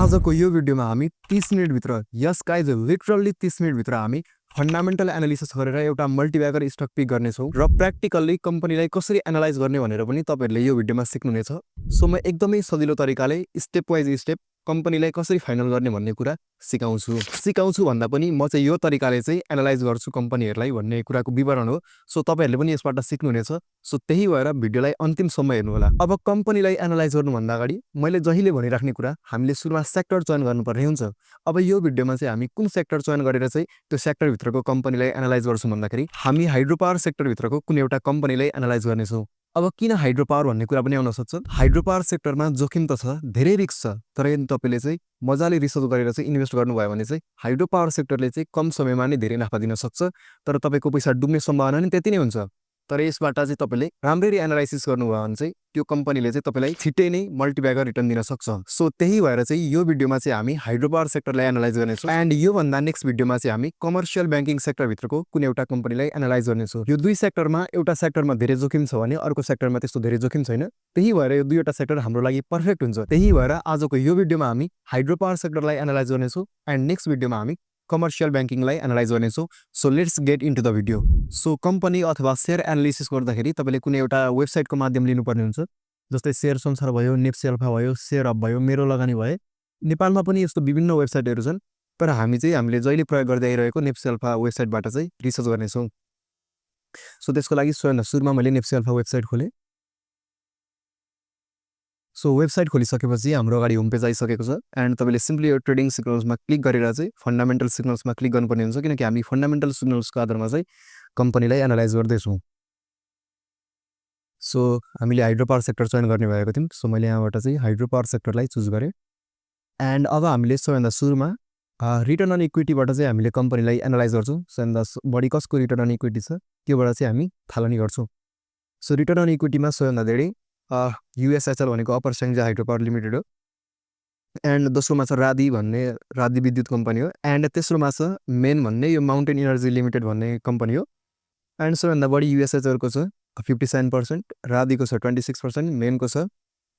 आजको यो भिडियोमा हामी 30 मिनेटभित्र यस गाइज लिटरली 30 मिनेटभित्र हामी फन्डामेन्टल एनालिसिस गरेर एउटा मल्टिब्यागर स्टक पिक गर्नेछौँ र प्र्याक्टिकल्ली कम्पनीलाई कसरी एनालाइज गर्ने भनेर पनि तपाईँहरूले यो भिडियोमा सिक्नुहुनेछ। सो म एकदमै सजिलो तरिकाले स्टेप वाइज स्टेप कम्पनीलाई कसरी फाइनल गर्ने भन्ने कुरा सिकाउँछु भन्दा पनि म चाहिँ यो तरिकाले चाहिँ एनालाइज गर्छु कम्पनीहरूलाई भन्ने कुराको विवरण हो। सो तपाईँहरूले पनि यसबाट सिक्नुहुनेछ। सो त्यही भएर भिडियोलाई अन्तिमसम्म हेर्नु होला। अब कम्पनीलाई एनालाइज गर्नुभन्दा अगाडि मैले जहिले भनिराख्ने कुरा, हामीले सुरुमा सेक्टर चयन गर्नुपर्ने हुन्छ। अब यो भिडियोमा चाहिँ हामी कुन सेक्टर चयन गरेर चाहिँ त्यो सेक्टरभित्रको कम्पनीलाई एनालाइज गर्छौँ भन्दाखेरि हामी हाइड्रो पावर सेक्टरभित्रको कुनै एउटा कम्पनीलाई एनालाइज गर्नेछौँ। अब किन हाइड्रो पावर भन्ने कुरा पनि आउन सक्छ। हाइड्रो पावर सेक्टरमा जोखिम त छ, धेरै रिस्क छ, तर यदि तपाईँले चाहिँ मजाले रिसर्च गरेर चाहिँ इन्भेस्ट गर्नुभयो भने चाहिँ हाइड्रो पावर सेक्टरले चाहिँ कम समयमा नै धेरै नाफा दिन सक्छ। तर तपाईँको पैसा डुब्ने सम्भावना नि त्यति नै हुन्छ। तर यसबाट चाहिँ तपाईँले राम्ररी एनालाइसिस गर्नुभयो भने चाहिँ त्यो कम्पनीले चाहिँ तपाईँलाई छिट्टै नै मल्टिब्यागर रिटर्न दिन सक्छ। सो त्यही भएर चाहिँ यो भिडियोमा चाहिँ हामी हाइड्रो पावर सेक्टरलाई एनालाइज गर्नेछौँ एन्ड योभन्दा नेक्स्ट भिडियोमा चाहिँ हामी कमर्सियल ब्याङ्किङ सेक्टरभित्रको कुनै एउटा कम्पनीलाई एनालाइज गर्नेछौँ। यो दुई सेक्टरमा एउटा सेक्टरमा धेरै जोखिम छ भने अर्को सेक्टरमा त्यस्तो धेरै जोखिम छैन। त्यही भएर यो दुईवटा सेक्टर हाम्रो लागि पर्फेक्ट हुन्छ। त्यही भएर आजको यो भिडियोमा हामी हाइड्रो पावर सेक्टरलाई एनालाइज गर्नेछौँ एन्ड नेक्स्ट भिडियोमा हामी कमर्सियल ब्याङ्किङलाई एनालाइज गर्नेछौँ। So let's get into the video. So company अथवा सेयर एनालिसिस गर्दाखेरि तपाईँले कुनै एउटा वेबसाइटको माध्यम लिनुपर्ने हुन्छ। जस्तै शेयर संसार भयो, नेप्सी अल्फा भयो, शेयर अप भयो, मेरो लगानी भयो। नेपालमा पनि यस्तो विभिन्न वेबसाइटहरू छन्, तर हामीले जहिले प्रयोग गर्दै आइरहेको नेप्सी अल्फा वेबसाइटबाट चाहिँ रिसर्च गर्नेछौँ। सो त्यसको लागि सुरुमा मैले नेप्सी अल्फा वेबसाइट खोलेँ। सो वेबसाइट खोलिसकेपछि हाम्रो अगाडि होम पेज आइसकेको छ एन्ड तपाईँले सिम्पली यो ट्रेडिङ सिग्नल्समा क्लिक गरेर चाहिँ फन्डामेन्टल सिग्नल्समा क्लिक गर्नुपर्ने हुन्छ, किनकि हामी फन्डामेन्टल सिग्नल्सको आधारमा चाहिँ कम्पनीलाई एनालाइज गर्दैछौँ। सो हामीले हाइड्रो पावर सेक्टर चयन गर्ने भएको थियौँ। सो मैले यहाँबाट चाहिँ हाइड्रो पावर सेक्टरलाई चुज गरेँ एन्ड अब हामीले सबैभन्दा सुरुमा रिटर्न अन इक्विटीबाट चाहिँ हामीले कम्पनीलाई एनालाइज गर्छौँ। सबैभन्दा बढी कसको रिटर्न अन इक्विटी छ त्योबाट चाहिँ हामी थालनी गर्छौँ। सो रिटर्न अन इक्विटीमा सबैभन्दा धेरै युएसएचएल भनेको upper Syangja hydro power limited हो एन्ड दोस्रोमा छ रादी भन्ने, रादी विद्युत कम्पनी हो एन्ड तेस्रोमा छ मेन भन्ने यो माउन्टेन इनर्जी लिमिटेड भन्ने कम्पनी हो एन्ड सबैभन्दा बढी युएसएचएलको छ 57%, रादीको छ 26%, मेनको छ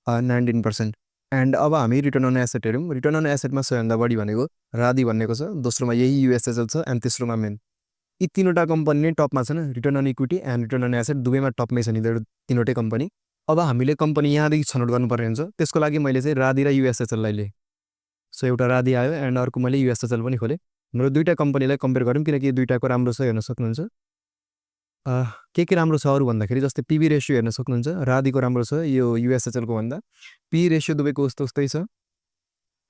19%। एन्ड अब हामी रिटर्न अन एसेट हेरौँ। रिटर्न अन एसेटमा सबैभन्दा बढी भनेको रादी भन्नेको छ, दोस्रोमा यही युएसएचएल छ एन्ड तेस्रोमा मेन। यी तीनवटा कम्पनी नै टपमा छन्, return on equity and return on asset दुवैमा टपमै छन् यिनीहरू तीनवटै कम्पनी। अब हामीले कम्पनी यहाँदेखि छनौट गर्नुपर्ने हुन्छ। त्यसको लागि मैले चाहिँ रादी र युएसएचएललाई लिएँ। सो एउटा रादी आयो एन्ड अर्को मैले युएसएचएल पनि खोलेँ। हाम्रो दुईवटा कम्पनीलाई कम्पेयर गरौँ, किनकि यो दुईवटाको राम्रो छ, हेर्न सक्नुहुन्छ। के राम्रो छ अरू भन्दाखेरि जस्तै पिबी रेसियो हेर्न सक्नुहुन्छ, रादीको राम्रो छ यो युएसएचएलको भन्दा। पी रेसियो दुवैको उस्तै छ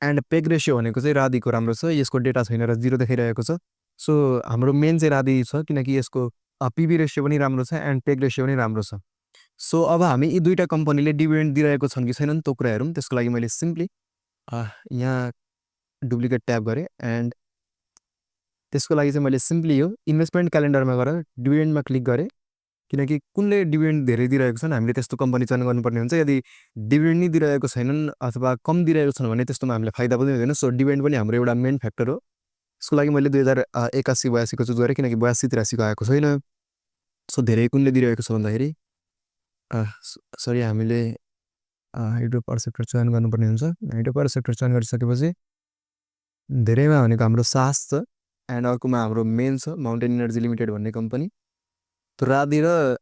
एन्ड पेग रेसियो भनेको चाहिँ रादीको राम्रो छ, यसको डेटा छैन र 0 देखाइरहेको छ। सो हाम्रो मेन चाहिँ रादी छ, किनकि यसको पिबी रेसियो पनि राम्रो छ एन्ड पेग रेसियो पनि राम्रो छ। सो अब हामी यी दुईवटा कम्पनीले डिभिडेन्ड दिइरहेको छन् कि छैनन् त्यो कुरा हेरौँ। त्यसको लागि मैले सिम्पली यहाँ डुप्लिकेट ट्याब गरेँ एन्ड त्यसको लागि चाहिँ मैले सिम्पली यो इन्भेस्टमेन्ट क्यालेन्डरमा गएर डिभिडेन्डमा क्लिक गरेँ, किनकि कुनले डिभिडेन्ड धेरै दिइरहेको छन् हामीले त्यस्तो कम्पनी चयन गर्नुपर्ने हुन्छ। यदि डिभिडेन्ड नै दिइरहेको छैनन् अथवा कम दिइरहेको छन् भने त्यस्तोमा हामीलाई फाइदा पनि हुँदैन। सो डिभिडेन्ड पनि हाम्रो एउटा मेन फ्याक्टर हो। यसको लागि मैले 2081-82 को चुज गरेँ, किनकि 82-83 को आएको छैन। सो धेरै कुनले दिइरहेको छ भन्दाखेरि सरी हामीले हाइड्रो पावर सेक्टर चयन गर्नुपर्ने हुन्छ। हाइड्रो पावर सेक्टर चयन गरिसकेपछि धेरैमा भनेको हाम्रो सास छ एन्ड अर्कोमा हाम्रो मेन छ माउन्टेन इनर्जी लिमिटेड भन्ने कम्पनी। त रादी र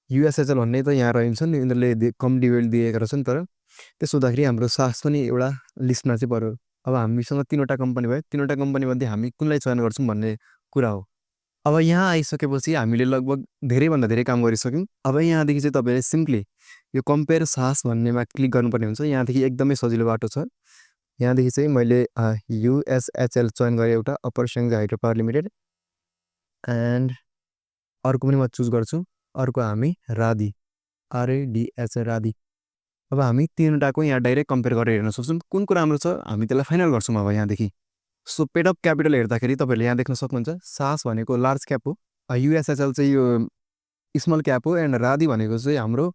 युएसएचएल भन्ने त यहाँ रहन्छन्, यिनीहरूले कम डिभिडेन्ड दिएका रहेछन्, तर त्यसो हुँदाखेरि हाम्रो सास पनि एउटा लिस्टमा चाहिँ पर्यो। अब हामीसँग तीनवटा कम्पनी भयो, तीनवटा कम्पनीमध्ये हामी कुनलाई चयन गर्छौँ भन्ने कुरा हो। अब यहाँ आइसकेपछि हामीले लगभग धेरैभन्दा धेरै काम गरिसक्यौँ। अब यहाँदेखि चाहिँ तपाईँले सिम्पली यो कम्पेयर सास भन्नेमा क्लिक गर्नुपर्ने हुन्छ। यहाँदेखि एकदमै सजिलो बाटो छ। यहाँदेखि चाहिँ मैले युएसएचएल चयन गरेँ, एउटा upper Syangja hydro power limited and अर्को पनि म चुज गर्छु। अर्को हामी रादी, आरएडिएच रादी। अब हामी तीनवटाको यहाँ डाइरेक्ट कम्पेयर गरेर हेर्न सक्छौँ कुनको राम्रो छ, हामी त्यसलाई फाइनल गर्छौँ। अब यहाँदेखि सो पेड अफ क्यापिटल हेर्दाखेरि तपाईँहरूले यहाँ देख्न सक्नुहुन्छ, सास भनेको लार्ज क्याप हो, युएसएचएल चाहिँ यो स्मल क्याप हो एन्ड रादी भनेको चाहिँ हाम्रो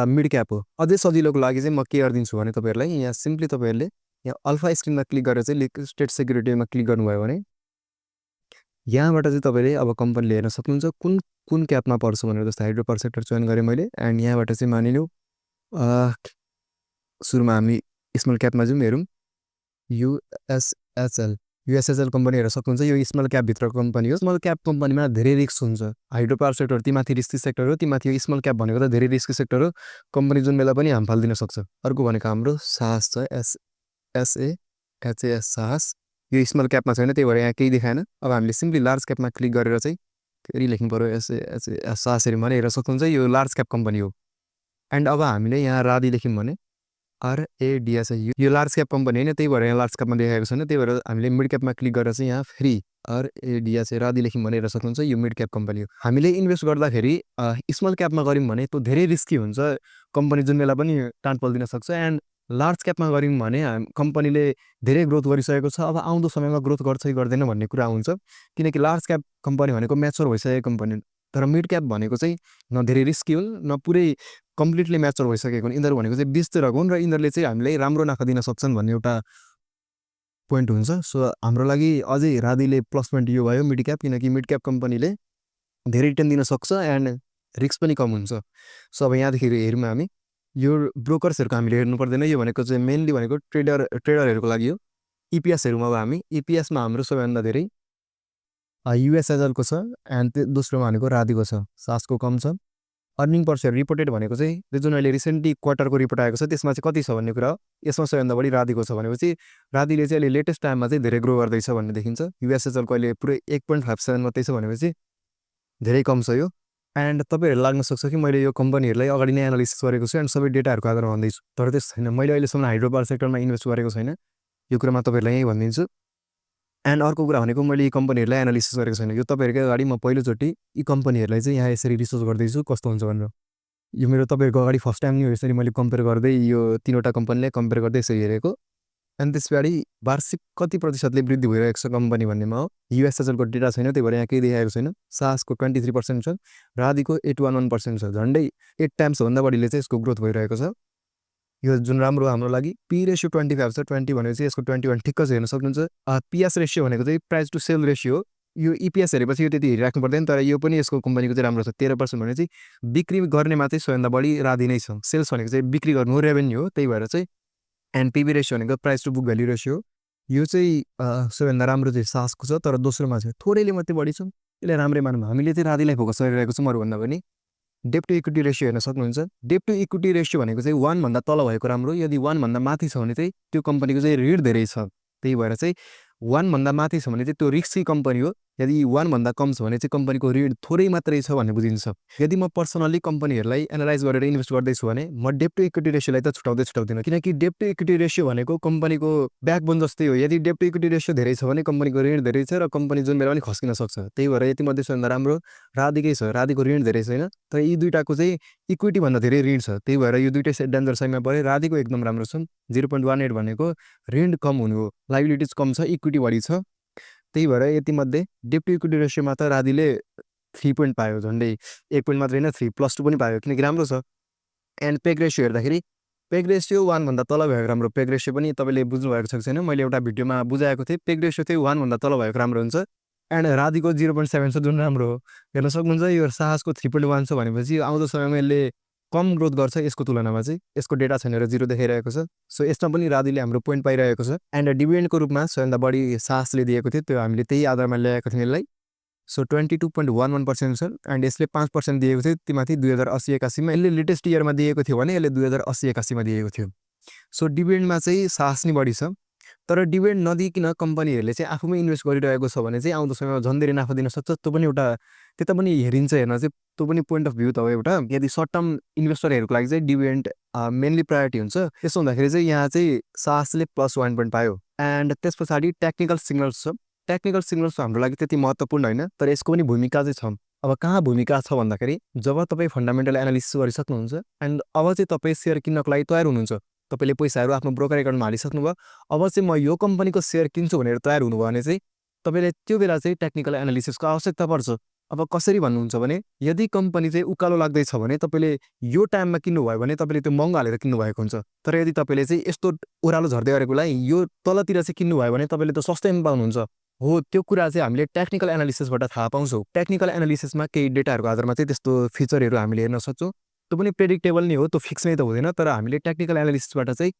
मिड क्याप हो। अझै सजिलोको लागि चाहिँ म के गरिदिन्छु भने तपाईँहरूलाई यहाँ सिम्पली तपाईँहरूले यहाँ अल्फा स्क्रिनमा क्लिक गरेर चाहिँ लिस्टेड सेक्युरिटीमा क्लिक गर्नुभयो भने यहाँबाट चाहिँ तपाईँले अब कम्पनीले हेर्न सक्नुहुन्छ कुन कुन क्यापमा पर्छ भनेर। जस्तै हाइड्रो पावर सेक्टर चयन गरेँ मैले एन्ड यहाँबाट चाहिँ मानिलिउँ सुरुमा हामी स्मल क्यापमा जाउँ हेरौँ। युएसएचएल युएसएचएल कम्पनी हेर्न सक्नुहुन्छ। यो स्मल क्याप भित्रको कम्पनी हो। स्मल क्याप कम्पनीमा धेरै रिस्क हुन्छ। हाइड्रो पावर सेक्टर तीमाथि रिस्की सेक्टर हो, तीमाथि यो स्मल क्याप भनेको त धेरै रिस्की सेक्टर हो। कम्पनी जुन बेला पनि हार्मफल दिन सक्छ। अर्को भनेको हाम्रो साहस छ, SAHAS साहस। यो स्मल क्यापमा छैन, त्यही भएर यहाँ केही देखाएन। अब हामीले सिम्पली लार्ज क्यापमा क्लिक गरेर चाहिँ फेरि लेख्नु पर्यो SAHAS साहस हेऱ्यौँ भने हेर्न सक्नुहुन्छ यो लार्ज क्याप कम्पनी हो। एन्ड अब हामीले यहाँ राधि लेख्यौँ भने RADS यो लार्ज क्याप कम्पनी होइन, त्यही भएर यहाँ लार्ज क्यापमा देखाएको छैन। त्यही भएर हामीले मिड क्यापमा क्लिक गरेर चाहिँ यहाँ फेरि RADS राधि लेख्यौँ भने हेर्न सक्नुहुन्छ यो मिड क्याप कम्पनी हो। हामीले इन्भेस्ट गर्दाखेरि स्मल क्यापमा गऱ्यौँ भने त्यो धेरै रिस्की हुन्छ। कम्पनी जुन बेला पनि टाँटपल दिन सक्छ। एन्ड लार्ज क्यापमा गऱ्यौँ भने कम्पनीले धेरै ग्रोथ गरिसकेको छ, अब आउँदो समयमा ग्रोथ गर्छ कि गर्दैन भन्ने कुरा हुन्छ। किनकि लार्ज क्याप कम्पनी भनेको म्याच्योर भइसकेको कम्पनी, तर मिड क्याप भनेको चाहिँ न धेरै रिस्की हुन् न पुरै कम्प्लिटली म्याच्योर भइसकेको हुन्। यिनीहरू भनेको चाहिँ बिचतिरको हुन् र यिनीहरूले चाहिँ हामीलाई राम्रो नाफा दिन सक्छन् भन्ने एउटा पोइन्ट हुन्छ। सो हाम्रो लागि अझै राधिले प्लस पोइन्ट यो भयो मिड क्याप, किनकि मिड क्याप कम्पनीले धेरै रिटर्न दिन सक्छ एन्ड रिस्क पनि कम हुन्छ। सो अब यहाँदेखि हेरौँ हामी यो ब्रोकर्सहरूको हामीले हेर्नु पर्दैन। यो भनेको चाहिँ मेनली भनेको ट्रेडरहरूको लागि हो। EPS हेरौँ अब हामी। EPSमा हाम्रो सबैभन्दा धेरै युएसएचएलको छ एन्ड दोस्रोमा भनेको राधिको छ, सासको कम छ। अर्निङ पर सेयर रिपोर्टेड भनेको चाहिँ त्यो जुन अहिले रिसेन्टली क्वार्टरको रिपोर्ट आएको छ त्यसमा चाहिँ कति छ भन्ने कुरा हो। यसमा सबैभन्दा बढी राधिको छ भनेपछि राधिले चाहिँ अहिले लेटेस्ट टाइममा चाहिँ धेरै ग्रो गर्दैछ भन्ने देखिन्छ। युएसएचएलको अहिले पुरै 1.57 मात्रै छ भनेपछि धेरै कम छ यो। एन्ड तपाईँहरू लाग्न सक्छ कि मैले यो कम्पनीहरूलाई अगाडि नै एनालिसिस गरेको छु एन्ड सबै डेटाहरूको आधारमा भन्दैछु, तर त्यस्तो छैन। मैले अहिलेसम्म हाइड्रो पावर सेक्टरमा इन्भेस्ट गरेको छैन, यो कुरामा तपाईँहरूलाई यहीँ भनिदिन्छु। एन्ड अर्को कुरा भनेको मैले यी कम्पनीहरूलाई एनालिसिस गरेको छैन। यो तपाईँहरूकै अगाडि म पहिलोचोटि यी कम्पनीहरूलाई चाहिँ यहाँ यसरी रिसर्च गर्दैछु कस्तो हुन्छ भनेर। यो मेरो तपाईँहरूको अगाडि फर्स्ट टाइम नै हो यसरी मैले कम्पेयर गर्दै यो तीनवटा कम्पनीलाई कम्पेयर गर्दै यसरी हेरेको। एन्ड त्यस पछाडि वार्षिक कति प्रतिशतले वृद्धि भइरहेको छ कम्पनी भन्नेमा हो। युएसएचएलको डेटा छैन, त्यही भएर यहाँ केही देखाएको छैन। सासको 23% छ, राधिको 811% छ। झन्डै 8 टाइम्सभन्दा बढीले चाहिँ यसको ग्रोथ भइरहेको छ। यो जुन राम्रो हाम्रो लागि। पी रेसियो 25 छ, 20 भनेपछि यसको 21 ठिक्क छ हेर्न सक्नुहुन्छ। PS रेसियो भनेको चाहिँ प्राइस टु सेल रेसियो हो। यो EPS हेरेपछि यो त्यति हेरिराख्नु पर्दैन, तर यो पनि यसको कम्पनीको चाहिँ राम्रो छ। 13% भने चाहिँ बिक्री गर्नेमा चाहिँ सबैभन्दा बढी राधि नै छ। सेल्स भनेको चाहिँ बिक्री गर्नु हो, रेभेन्यू हो, त्यही भएर चाहिँ। एन्ड PB रेसियो भनेको price to book value ratio हो। यो चाहिँ सबैभन्दा राम्रो चाहिँ सासको छ, तर दोस्रोमा चाहिँ थोरैले मात्रै बढी छ। यसले राम्रै मानौँ। हामीले चाहिँ राधिलाई फोकस गरिरहेको छौँ अरूभन्दा पनि। डेट टु इक्विटी रेसियो हेर्न सक्नुहुन्छ। डेट टु इक्विटी रेसियो भनेको चाहिँ 1 भन्दा तल भएको राम्रो। यदि 1 भन्दा माथि छ भने चाहिँ त्यो कम्पनीको चाहिँ ऋण धेरै छ, त्यही भएर चाहिँ 1 भन्दा माथि छ भने चाहिँ त्यो रिस्की कम्पनी हो। यदि 1 भन्दा कम छ भने चाहिँ कम्पनीको ऋण थोरै मात्रै छ भन्ने बुझिन्छ। यदि म पर्सनली कम्पनीहरूलाई एनालाइज गरेर इन्भेस्ट गर्दैछु भने म डेट टु इक्विटी रेसियोलाई त छुटाउँदिनँ, किनकि डेट टु इक्विटी रेसियो भनेको कम्पनीको ब्याकबोन जस्तै हो। यदि डेट टु इक्विटी रेसियो धेरै छ भने कम्पनीको ऋण धेरै छ र कम्पनी जुन बेला पनि खस्किन सक्छ। त्यही भएर यति मध्ये सबभन्दा राम्रो राधिकै छ। राधिको ऋण धेरै छैन, तर यी दुईटाको चाहिँ इक्विटी भन्दा धेरै ऋण छ, त्यही भएर यो दुईटै डेन्जर साइडमा पऱ्यो। राधिको एकदम राम्रो छ। 0.18 भनेको ऋण कम हुनु हो, लाइबिलिटिज कम छ, इक्विटी बढी छ। त्यही भएर यति मध्ये डेट टु इक्विटी रेसियोमा त राधिले 3 पोइन्ट पायो, झन्डै 1 पोइन्ट मात्रै होइन 3+2 पनि पायो, किनकि राम्रो छ। एन्ड पेग रेसियो हेर्दाखेरि पेग रेसियो 1 भन्दा तल भएको राम्रो। पेग रेसियो पनि तपाईँले बुझ्नु भएको छ कि छैन, मैले एउटा भिडियोमा बुझाएको थिएँ। पेग रेसियो चाहिँ 1 भन्दा तल भएको राम्रो हुन्छ। एन्ड राधिको 0.7 छ, जुन राम्रो हो। हेर्न सक्नुहुन्छ यो साहसको 3.1 छ भनेपछि आउँदो समयमा यसले कम ग्रोथ गर्छ यसको तुलनामा चाहिँ। यसको डेटा छैन र 0 देखाइरहेको छ। सो यसमा पनि राधिले हाम्रो पोइन्ट पाइरहेको छ। एन्ड डिभिडेन्डको रूपमा सबैभन्दा बढी साहसले दिएको थियो, त्यो हामीले त्यही आधारमा ल्याएको थियौँ यसलाई। सो 22.11% छ। एन्ड यसले 5% दिएको थियो तीमाथि 2080-81मा। यसले लेटेस्ट इयरमा दिएको थियो भने यसले 2080-81मा दिएको थियो। सो डिभिडेन्डमा चाहिँ साहस नै बढी छ, तर डिभिडेन्ड नदिकन कम्पनीहरूले चाहिँ आफूमै इन्भेस्ट गरिरहेको छ भने चाहिँ आउँदो समयमा झन् धेरै नाफा दिन सक्छ। त्यो पनि एउटा त्यता पनि हेरिन्छ हेर्न चाहिँ, त्यो पनि पोइन्ट अफ भ्यू त हो एउटा। यदि सर्ट टर्म इन्भेस्टरहरूको लागि चाहिँ डिभिडेन्ड मेनली प्रायोरिटी हुन्छ। त्यसो हुँदाखेरि चाहिँ यहाँ चाहिँ साहसले +1 पोइन्ट पायो। एन्ड त्यस पछाडि टेक्निकल सिग्नल्स छ। टेक्निकल सिग्नल्स हाम्रो लागि त्यति महत्त्वपूर्ण होइन, तर यसको पनि भूमिका चाहिँ छ। अब कहाँ भूमिका छ भन्दाखेरि जब तपाईँ फन्डामेन्टल एनालिसिस गरिसक्नुहुन्छ एन्ड अब चाहिँ तपाईँ सेयर किन्नको लागि तयार हुनुहुन्छ, तपाईँले पैसाहरू आफ्नो ब्रोकर एकाउन्टमा हालिसक्नुभयो, अब चाहिँ म यो कम्पनीको सेयर किन्छु भनेर तयार हुनुभयो भने चाहिँ तपाईँले त्यो बेला चाहिँ टेक्निकल एनालिसिसको आवश्यकता पर्छ। अब कसरी भन्नुहुन्छ भने यदि कम्पनी चाहिँ उकालो लाग्दैछ भने तपाईँले यो टाइममा किन्नुभयो भने तपाईँले त्यो महँगो हालेर किन्नुभएको हुन्छ। तर यदि तपाईँले चाहिँ यस्तो ओह्रालो झर्दै गरेकोलाई यो तलतिर चाहिँ किन्नुभयो भने तपाईँले त सस्तैमा पाउनुहुन्छ। हो, त्यो कुरा चाहिँ हामीले टेक्निकल एनालिसिसबाट थाहा पाउँछौँ। टेक्निकल एनालिसिसमा केही डेटाहरूको आधारमा चाहिँ त्यस्तो फिचरहरू हामीले हेर्न सक्छौँ। त्यो पनि प्रेडिक्टेबल नै हो, त्यो फिक्स नै त हुँदैन, तर हामीले टेक्निकल एनालिसिसबाट चाहिँ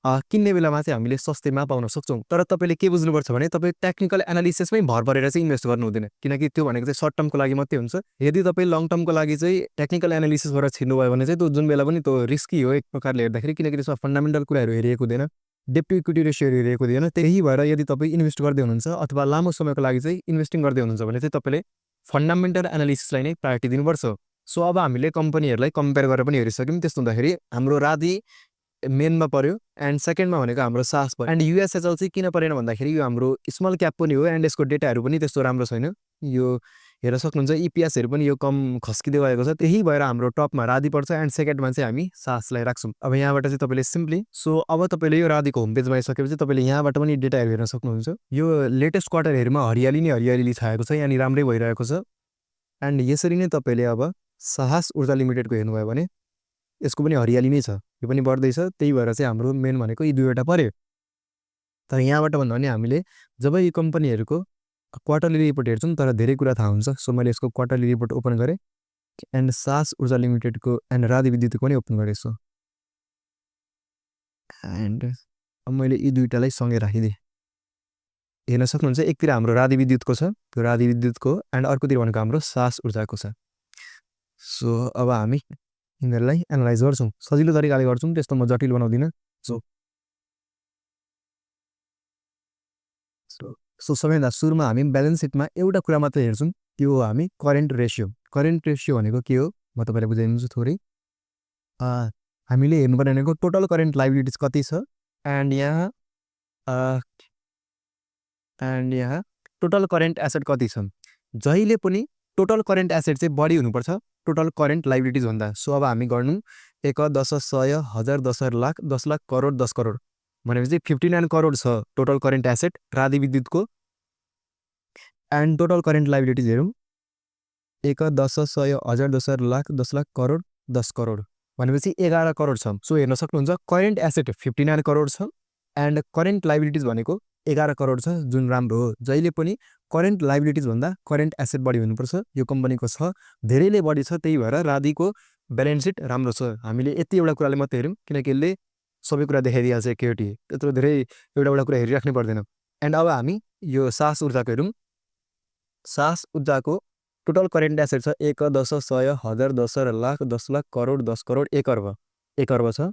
किन्ने बेलामा चाहिँ हामीले सस्तैमा पाउन सक्छौँ। तर तपाईँले के बुझ्नुपर्छ भने तपाईँ टेक्निकल एनालिसिसमै भर परेर चाहिँ इन्भेस्ट गर्नु हुँदैन। किनकि त्यो भनेको चाहिँ सर्ट टर्मको लागि मात्रै हुन्छ। यदि तपाईँ लङ टर्मको लागि चाहिँ टेक्निकल एनालिसिस गरेर छिर्नुभयो भने चाहिँ त्यो जुन बेला पनि त्यो रिस्की हो एक प्रकारले हेर्दाखेरि, किनकि त्यसमा फन्डामेन्टल कुराहरू हेरिएको हुँदैन, डेट टु इक्विटी रेसियोहरू हेरिएको हुँदैन। त्यही भएर यदि तपाईँ इन्भेस्ट गर्दै हुनुहुन्छ अथवा लामो समयको लागि चाहिँ इन्भेस्टिङ गर्दै हुनुहुन्छ भने चाहिँ तपाईँले फन्डामेन्टल एनालिसिसलाई नै प्रायोरिटी दिनुपर्छ। सो अब हामीले कम्पनीहरूलाई कम्पेयर गरेर पनि हेरिसक्यौँ। त्यस्तो हुँदाखेरि हाम्रो राधि मेनमा पर्यो एन्ड सेकेन्डमा भनेको हाम्रो सास भयो। एन्ड युएसएचएल चाहिँ किन परेन भन्दाखेरि यो हाम्रो स्मल क्याप पनि हो एन्ड यसको डेटाहरू पनि त्यस्तो राम्रो छैन। यो हेर्न सक्नुहुन्छ इपिएसहरू पनि यो कम खस्किँदै गएको छ। त्यही भएर हाम्रो टपमा राधि पर्छ एन्ड सेकेन्डमा चाहिँ हामी सासलाई राख्छौँ। अब यहाँबाट चाहिँ तपाईँले सिम्पली अब तपाईँले यो राधिको होम पेजमा आइसकेपछि तपाईँले यहाँबाट पनि डेटाहरू हेर्न सक्नुहुन्छ। यो लेटेस्ट क्वार्टरहरूमा हरियाली नै हरियाली छाएको छ, यहाँनिर राम्रै भइरहेको छ। एन्ड यसरी नै तपाईँले अब साहस ऊर्जा लिमिटेडको हेर्नुभयो भने यसको पनि हरियाली नै छ, यो पनि बढ्दैछ। त्यही भएर चाहिँ हाम्रो मेन भनेको यी दुईवटा पर्यो। तर यहाँबाट भन्दा पनि हामीले जब यी कम्पनीहरूको क्वार्टरली रिपोर्ट हेर्छौँ तर धेरै कुरा थाहा हुन्छ। सो मैले यसको क्वार्टरली रिपोर्ट ओपन गरेँ एन्ड सास ऊर्जा लिमिटेडको एन्ड राधि विद्युतको पनि ओपन गरेछु। एन्ड अब मैले यी दुईवटालाई सँगै राखिदिएँ। हेर्न सक्नुहुन्छ एकतिर हाम्रो राधि विद्युतको छ, त्यो राधि विद्युतको, एन्ड अर्कोतिर भनेको हाम्रो सास ऊर्जाको छ। सो अब हामी यिनीहरूलाई एनालाइज गर्छौँ, सजिलो तरिकाले गर्छौँ, त्यस्तो म जटिल बनाउँदिनँ। सो सबैभन्दा सुरुमा हामी ब्यालेन्स सिटमा एउटा कुरा मात्रै हेर्छौँ, त्यो हो हामी करेन्ट रेसियो। करेन्ट रेसियो भनेको के हो म तपाईँलाई बुझाइदिन्छु थोरै। हामीले हेर्नुपर्ने भनेको टोटल करेन्ट लाइबिलिटिज कति छ एन्ड यहाँ टोटल करेन्ट एसेट कति छ। जहिले पनि टोटल करेन्ट एसेट चाहिँ बढी हुनुपर्छ टोटल करेन्ट लाइबिलिटिज भन्दा। सो अब हामी गर्नु 1 10 100 1000 10 लाख 10 लाख करोड 10 करोड भनेपछि 59 करोड छ टोटल करेन्ट एसेट राधि विद्युतको। एन्ड टोटल करेन्ट लाइबिलिटिज हेरौँ 1 10 100 1000 10 लाख 10 लाख करोड 10 करोड भनेपछि 11 करोड छ। सो हेर्न सक्नुहुन्छ करेन्ट एसेट 59 करोड छ एन्ड करेन्ट लाइबिलिटिज भनेको 11 करोड छ, जुन राम्रो हो। जहिले पनि करेन्ट लाइबिलिटिज भन्दा करेन्ट एसेट बढी हुनुपर्छ। यो कम्पनीको छ, धेरैले बढी छ, त्यही भएर राधिको ब्यालेन्स सिट राम्रो छ। हामीले यति एउटा कुराले मात्रै हेरौँ किनकि यसले सबै कुरा देखाइदिइहाल्छ एकैचोटि, त्यत्रो धेरै एउटा कुरा हेरिराख्नु पर्दैन। एन्ड अब हामी यो सास ऊर्जाको हेरौँ। सास ऊर्जाको टोटल करेन्ट एसेट छ 1 10 100 1000 10 लाख 10 लाख करोड 10 करोड 1 अर्ब छ।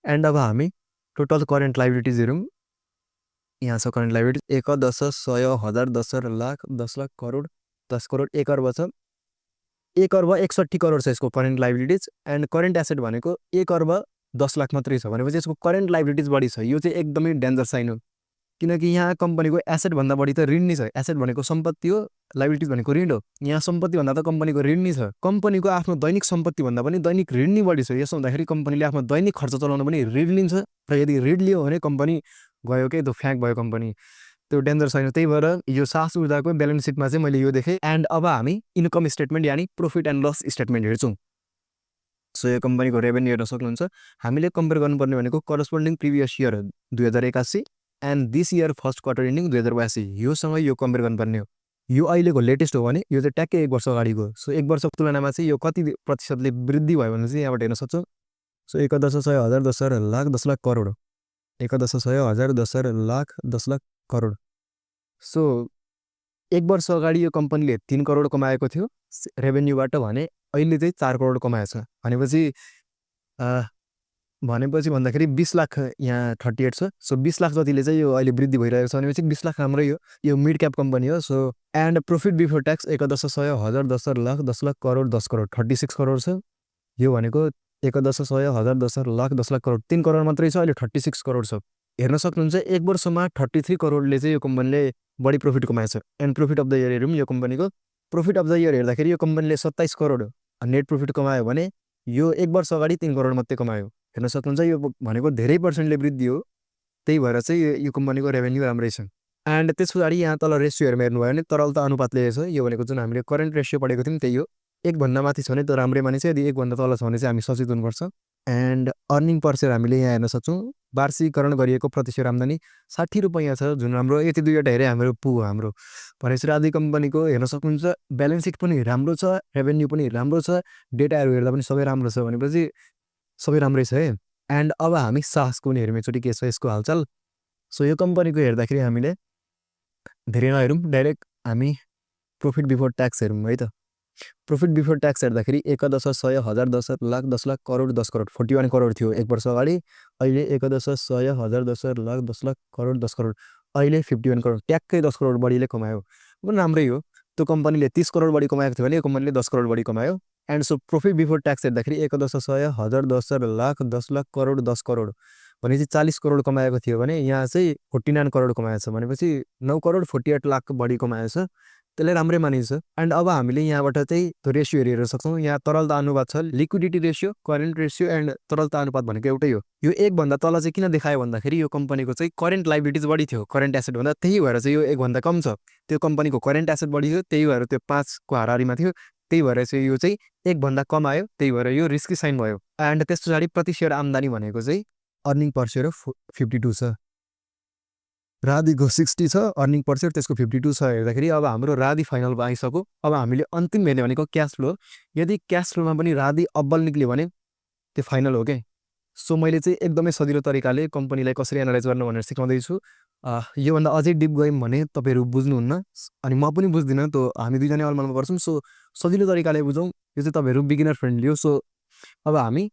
एन्ड अब हामी टोटल करेन्ट लाइबिलिटिज हेरौँ। यहाँ छ करेन्ट लाइबिलिटिज 1 10 100 1000 10 लाख 10 लाख करोड 10 करोड 1 अर्ब छ। 1 अर्ब 61 करोड छ यसको current liabilities and current asset भनेको 1 अर्ब 10 लाख मात्रै छ भनेपछि यसको करेन्ट लाइबिलिटिज बढी छ। यो चाहिँ एकदमै डेन्जर साइन हो किनकि यहाँ कम्पनीको एसेट भन्दा बढी त ऋण नै छ। एसेट भनेको सम्पत्ति हो, लाइबिलिटिज भनेको ऋण हो। यहाँ सम्पत्ति भन्दा त कम्पनीको ऋण नै छ। कम्पनीको आफ्नो दैनिक सम्पत्ति भन्दा पनि दैनिक ऋण नै बढी छ। यसो हुँदाखेरि कम्पनीले आफ्नो दैनिक खर्च चलाउन पनि ऋण लिन्छ र यदि ऋण लियो भने कम्पनी गयो के त्यो फ्याक भयो कम्पनी, त्यो डेन्जर छैन। त्यही भएर यो सास ऊर्जाको ब्यालेन्स सिटमा चाहिँ मैले यो देखेँ। एन्ड अब हामी इन्कम स्टेटमेन्ट यानि प्रफिट एन्ड लस स्टेटमेन्ट हेर्छौँ। सो यो कम्पनीको रेभेन्यू हेर्न सक्नुहुन्छ। हामीले कम्पेयर गर्नुपर्ने भनेको corresponding previous year 2081 and this year first quarter ending 2082, योसँग यो कम्पेयर गर्नुपर्ने हो। यो अहिलेको लेटेस्ट हो भने यो चाहिँ ट्याक्कै 1 वर्ष अगाडिको। सो 1 वर्षको तुलनामा चाहिँ यो कति प्रतिशतले वृद्धि भयो भने चाहिँ यहाँबाट हेर्न सक्छौँ। सो 1 10 100 1000 10 लाख 10 लाख करोड 1 10 100 1000 10 लाख 10 लाख करोड। सो 1 वर्ष अगाडि यो कम्पनीले 3 करोड कमाएको थियो रेभेन्यूबाट भने अहिले चाहिँ 4 करोड कमाएछ भनेपछि भन्दाखेरि 20 लाख यहाँ 38 छ। सो 20 लाख जतिले चाहिँ यो अहिले वृद्धि भइरहेको छ भनेपछि 20 लाख राम्रै हो। यो मिड क्याप कम्पनी हो। So and profit before tax 1 10 100 1000 10 lakh 10 lakh crore 10 crore 36 crore छ। यो भनेको 1 10 100 1000 10 लाख 10 लाख करोड 3 करोड मात्रै छ, अहिले 36 करोड छ। हेर्न सक्नुहुन्छ 1 वर्षमा 33 करोडले चाहिँ यो कम्पनीले बढी प्रफिट कमाएछ। And profit of the year हेरौँ। यो कम्पनीको प्रफिट अफ द इयर हेर्दाखेरि यो कम्पनीले 27 करोड नेट प्रफिट कमायो भने यो 1 वर्ष अगाडि 3 करोड मात्रै कमायो। हेर्न सक्नुहुन्छ यो भनेको धेरै पर्सेन्टले वृद्धि हो। त्यही भएर चाहिँ यो कम्पनीको रेभेन्यू राम्रै छ। एन्ड त्यस पछाडि यहाँ तल रेसियोहरूमा हेर्नुभयो भने तरलता अनुपातले छ। यो भनेको जुन हामीले करेन्ट रेसियो पढेको थियौँ त्यही हो। 1 भन्दा माथि छ भने त्यो राम्रै मानिन्छ, यदि 1 भन्दा तल छ भने चाहिँ हामी सचेत हुनुपर्छ। एन्ड अर्निङ पर सेयर हामीले यहाँ हेर्न सक्छौँ। वार्षिकीकरण गरिएको प्रति सेयर आम्दानी 60 रुपैयाँ छ, जुन राम्रो। यति दुईवटा हेरे हाम्रो हाम्रो भनेपछि राधि कम्पनीको हेर्न सक्नुहुन्छ ब्यालेन्स सिट पनि राम्रो छ, रेभेन्यू पनि राम्रो छ, डेटाहरू हेर्दा पनि सबै राम्रो छ भनेपछि सबै राम्रै छ है। एन्ड अब हामी साहसको पनि हेरौँ एकचोटि के छ यसको हालचाल। सो यो कम्पनीको हेर्दाखेरि हामीले धेरै नहेरौँ, डाइरेक्ट हामी प्रॉफिट बिफोर ट्याक्स हेरौँ है त। प्रॉफिट बिफोर ट्याक्स हेर्दाखेरि 1 100 1000 10 लाख 10 लाख करोड 10 करोड 41 करोड थियो 1 वर्ष अगाडि। अहिले 1 100 1000 10 लाख 10 लाख करोड 10 करोड अहिले 51 करोड, ट्याक्कै 10 करोड बढीले कमायो। पनि राम्रै हो। त्यो कम्पनीले 30 करोड बढी कमाएको थियो भने यो कम्पनीले 10 करोड बढी कमायो। And so profit before tax हेर्दाखेरि 1 100 1000 10 लाख 10 लाख करोड 10 करोड भनेपछि 40 करोड कमाएको थियो भने यहाँ चाहिँ 49 करोड कमाएछ भनेपछि 9 करोड 48 लाख बढी कमाएछ। त्यसले राम्रै मानिन्छ। एन्ड अब हामीले यहाँबाट चाहिँ त्यो रेसियो हेरेर सक्छौँ। यहाँ तरलता अनुपात छ, liquidity ratio, current ratio and तरलता अनुपात भनेको एउटै हो। यो 1 भन्दा तल चाहिँ किन देखायो भन्दाखेरि यो कम्पनीको चाहिँ करेन्ट लायबिलिटिज बढी थियो करेन्ट एसेट भन्दा, त्यही भएर चाहिँ यो 1 भन्दा कम छ। त्यो कम्पनीको करेन्ट एसेट बढी थियो, त्यही भएर त्यो 5 को हाराहारीमा थियो, त्यही भएर चाहिँ यो चाहिँ 1 भन्दा कम आयो, त्यही भएर यो रिस्की साइन भयो। एन्ड त्यस पछाडि प्रति सेयर आम्दानी भनेको चाहिँ अर्निङ पर सेयर 52 छ, राधीको 60 छ, अर्निङ पर सेयर त्यसको 52 छ। हेर्दाखेरि अब हाम्रो राधी फाइनलमा आइसक्यो। अब हामीले अन्तिम हेर्ने भनेको क्यास फ्लो। यदि क्यास फ्लोमा पनि राधी अब्बल निक्ल्यो भने त्यो फाइनल हो के। सो मैले चाहिँ एकदमै सजिलो तरिकाले कम्पनीलाई कसरी एनालाइज गर्न भनेर सिकाउँदैछु। योभन्दा अझै डिप गयौँ भने तपाईँहरू बुझ्नुहुन्न अनि म पनि बुझ्दिनँ, त हामी दुईजना अलमलमा पर्छौँ। सो सजिलो तरिकाले बुझौँ, यो चाहिँ तपाईँहरू बिगिनर फ्रेन्डली हो। सो अब हामी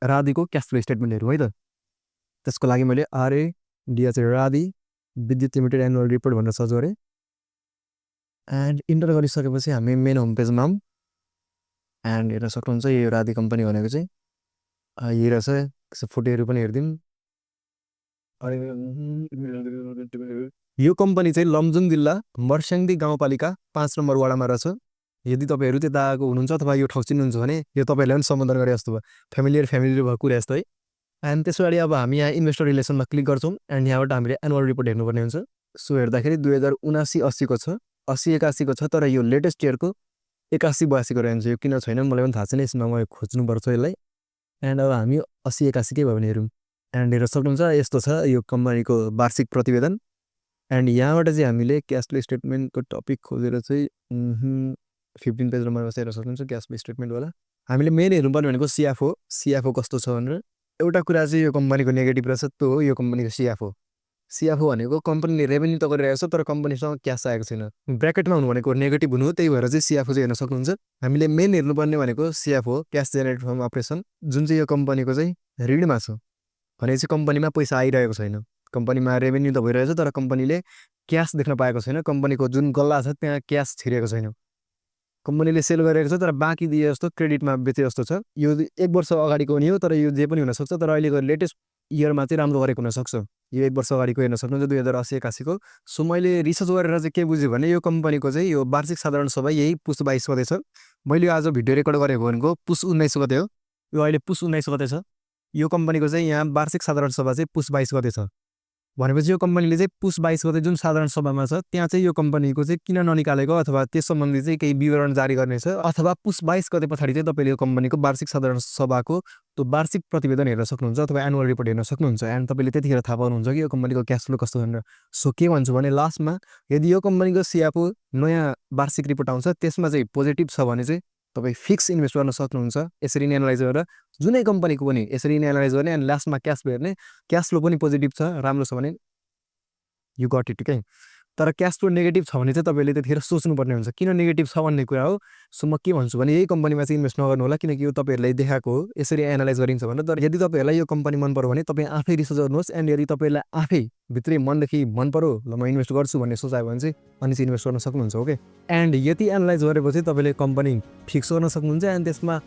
राधीको क्यास फ्लो स्टेटमेन्ट हेरौँ है त। त्यसको लागि मैले RADH राधी विद्युत लिमिटेड एनुअल रिपोर्ट भनेर सर्च गरेँ। एन्ड इन्टर गरिसकेपछि हामी मेन होम पेजमा आउँ। एन्ड हेर्न सक्नुहुन्छ यो राधी कम्पनी भनेको चाहिँ यही रहेछ। फोटोहरू पनि हेरिदिउँ। यो कम्पनी चाहिँ लमजुङ जिल्ला मर्स्याङ्दी गाउँपालिका 5 नम्बर वडामा रहेछ। यदि तपाईँहरू त्यताको हुनुहुन्छ अथवा यो ठाउँ चिन्नुहुन्छ भने यो तपाईँहरूले पनि सम्बोधन गरे जस्तो भयो, फ्यामिलियर भएको कुरा जस्तो है। एन्ड त्यस पछाडि अब हामी यहाँ इन्भेस्टर रिलेसनमा क्लिक गर्छौँ। एन्ड यहाँबाट हामीले एनुअल रिपोर्ट हेर्नुपर्ने हुन्छ। सो हेर्दाखेरि 2079 80 को छ, 80 81 को छ, तर यो लेटेस्ट इयरको 81 82 को रहेछ। यो किन छैन मलाई पनि थाहा छैन, यसमा म खोज्नुपर्छ यसलाई। एन्ड अब हामी 80 81 कै भयो भने हेरौँ। एन्ड हेर्न सक्नुहुन्छ यस्तो छ यो कम्पनीको वार्षिक प्रतिवेदन। एन्ड यहाँबाट चाहिँ हामीले क्यास फ्लो स्टेटमेन्टको टपिक खोजेर चाहिँ 15 पेज नम्बरमा हेर्न सक्नुहुन्छ क्यास फ्लो स्टेटमेन्टवाला। हामीले मेन हेर्नुपर्ने भनेको सिएफओ कस्तो छ भनेर। एउटा कुरा चाहिँ यो कम्पनीको नेगेटिभ रहेछ, त्यो हो यो कम्पनीको सिएफओ भनेको कम्पनीले रेभेन्यू त गरिरहेको छ तर कम्पनीसँग क्यास आएको छैन। ब्र्याकेटमा हुनु भनेको नेगेटिभ हुनु हो, त्यही भएर चाहिँ सिएफओ चाहिँ हेर्न सक्नुहुन्छ। हामीले मेन हेर्नुपर्ने भनेको सिएफओ क्यास जेनेरेट फ्रम अपरेसन, जुन चाहिँ यो कम्पनीको चाहिँ ऋणमा छ भने चाहिँ कम्पनीमा पैसा आइरहेको छैन। कम्पनीमा रेभेन्यू त भइरहेछ तर कम्पनीले क्यास देख्न पाएको छैन। कम्पनीको जुन गल्ला छ त्यहाँ क्यास छिरेको छैन। कम्पनीले सेल गरेको छ तर बाँकी दिए जस्तो क्रेडिटमा बेचे जस्तो छ। यो 1 वर्ष अगाडिको नि हो, तर यो जे पनि हुनसक्छ, तर अहिलेको लेटेस्ट इयरमा चाहिँ राम्रो गरेको हुनसक्छ। यो 1 वर्ष अगाडिको हेर्न सक्नुहुन्छ 2080 81 को। सो मैले रिसर्च गरेर चाहिँ के बुझेँ भने यो कम्पनीको चाहिँ यो वार्षिक साधारण सभा यही पुस 22 गते छ। मैले आज भिडियो रेकर्ड गरेको भनेको पुस 19 गते हो, यो अहिले पुस 19 गते छ। यो कम्पनीको चाहिँ यहाँ वार्षिक साधारण सभा चाहिँ पुस 22 गते छ भनेपछि यो कम्पनीले चाहिँ पुस 22 गते जुन साधारण सभामा छ त्यहाँ चाहिँ यो कम्पनीको चाहिँ किन ननिकालेको अथवा त्यस सम्बन्धी चाहिँ केही विवरण जारी गर्नेछ, अथवा पुस 22 गते पछाडि चाहिँ तपाईँले यो कम्पनीको वार्षिक साधारण सभाको त्यो वार्षिक प्रतिवेदन हेर्न सक्नुहुन्छ अथवा एनुअल रिपोर्ट हेर्न सक्नुहुन्छ। एन्ड तपाईँले त्यतिखेर थाहा पाउनुहुन्छ कि यो कम्पनीको क्यास फ्लो कस्तो भनेर। सो के भन्छु भने लास्टमा यदि यो कम्पनीको सिएफओ नयाँ वार्षिक रिपोर्ट आउँछ त्यसमा चाहिँ पोजिटिभ छ भने चाहिँ तपाईँ फिक्स इन्भेस्ट गर्न सक्नुहुन्छ। यसरी नै एनालाइज गरेर जुनै कम्पनीको पनि यसरी नै एनालाइज गर्ने एन्ड लास्टमा क्यास फ्लो हेर्ने। क्यास फ्लो पनि पोजिटिभ छ, राम्रो छ भने यु गट इट के। तर क्यास फ्लो नेगेटिभ छ भने चाहिँ तपाईँले त्यतिखेर सोच्नुपर्ने हुन्छ किन नेगेटिभ छ भन्ने कुरा हो। सो म के भन्छु भने यही कम्पनीमा चाहिँ इन्भेस्ट नगर्नु होला, किनकि यो तपाईँहरूलाई देखाएको हो यसरी एनालाइज गरिन्छ भनेर। तर यदि तपाईँहरूलाई यो कम्पनी मन पर्यो भने तपाईँ आफै रिसर्च गर्नुहोस्। एन्ड यदि तपाईँलाई आफै भित्रै मनदेखि मन पर्यो ल म इन्भेस्ट गर्छु भन्ने सोचायो भने चाहिँ अनि चाहिँ इन्भेस्ट गर्न सक्नुहुन्छ ओके। एन्ड यति एनालाइज गरेपछि तपाईँले कम्पनी फिक्स गर्न सक्नुहुन्छ एन्ड त्यसमा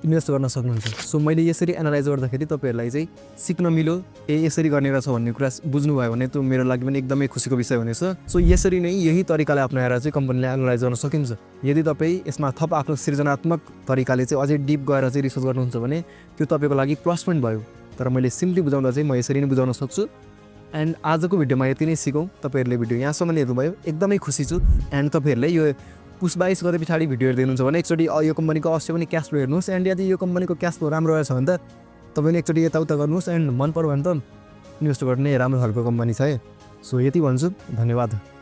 इन्भेस्ट गर्न सक्नुहुन्छ। सो मैले यसरी एनालाइज गर्दाखेरि तपाईँहरूलाई चाहिँ सिक्न मिल्यो यसरी गर्ने रहेछ भन्ने कुरा बुझ्नुभयो भने त्यो मेरो लागि पनि एकदमै खुसीको विषय हुनेछ। सो यसरी नै यही तरिकाले अप्नाएर चाहिँ कम्पनीले एनालाइज गर्न सकिन्छ। यदि तपाईँ यसमा थप आफ्नो सृजनात्मक तरिकाले चाहिँ अझै डिप गएर चाहिँ रिसर्च गर्नुहुन्छ भने त्यो तपाईँको लागि प्लस पोइन्ट भयो। तर मैले सिम्पली बुझाउँदा चाहिँ म यसरी नै बुझाउन सक्छु। एन्ड आजको भिडियोमा यति नै सिकौँ। तपाईँहरूले भिडियो यहाँसम्म हेर्नुभयो, एकदमै खुसी छु। एन्ड तपाईँहरूले यो पुस 22 गते पछाडि भिडियो हेर्दै हुनुहुन्छ भने एकचोटि यो कम्पनीको अवश्य पनि क्यास फ्लो हेर्नुहोस्। एन्ड यदि यो कम्पनीको क्यास फ्लो राम्रो रहेछ भने त तपाईँले एकचोटि यताउता गर्नुहोस्। एन्ड मन पर्यो भने त इन्भेस्ट गर्ने राम्रो खालको कम्पनी छ है। सो यति भन्छु, धन्यवाद।